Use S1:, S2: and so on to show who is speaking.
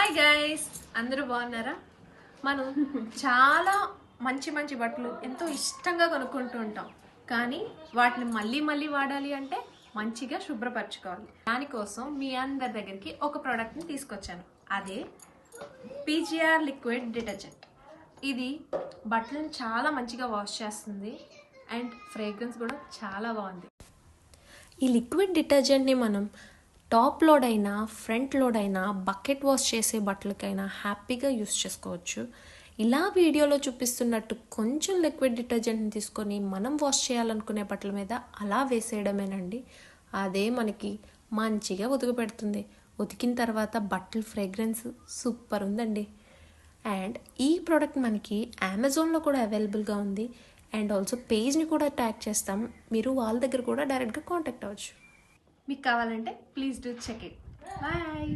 S1: Hi guys, అందరూ బాగున్నారా? మనం చాలా మంచి మంచి బట్టలు ఎంతో ఇష్టంగా కొనుక్కుంటూ ఉంటాం. కానీ వాటిని మళ్ళీ మళ్ళీ వాడాలి అంటే మంచిగా శుభ్రపరచుకోవాలి. దానికోసం మీ అందరి దగ్గరికి ఒక ప్రోడక్ట్ని తీసుకొచ్చాను. అదే పీజీఆర్ లిక్విడ్ డిటర్జెంట్. ఇది బట్టలను చాలా మంచిగా వాష్ చేస్తుంది అండ్ ఫ్రేగ్రెన్స్ కూడా చాలా బాగుంది. ఈ లిక్విడ్ డిటర్జెంట్ని మనం టాప్ లోడ్ అయినా ఫ్రంట్ లోడ్ అయినా బకెట్ వాష్ చేసే బట్టలకైనా హ్యాపీగా యూస్ చేసుకోవచ్చు. ఇలా వీడియోలో చూపిస్తున్నట్టు కొంచెం లిక్విడ్ డిటర్జెంట్ని తీసుకొని మనం వాష్ చేయాలనుకునే బట్టల మీద అలా వేసేయడమేనండి. అదే మనకి మంచిగా ఉతుకు పెడుతుంది. ఉతికిన తర్వాత బట్టల ఫ్రేగ్రెన్స్ సూపర్ ఉందండి. అండ్ ఈ ప్రోడక్ట్ మనకి అమెజాన్లో కూడా అవైలబుల్గా ఉంది. అండ్ ఆల్సో పేజ్ని కూడా ట్యాగ్ చేస్తాం. మీరు వాళ్ళ దగ్గర కూడా డైరెక్ట్గా కాంటాక్ట్ అవ్వచ్చు. మీకు కావాలంటే please do check it. Bye.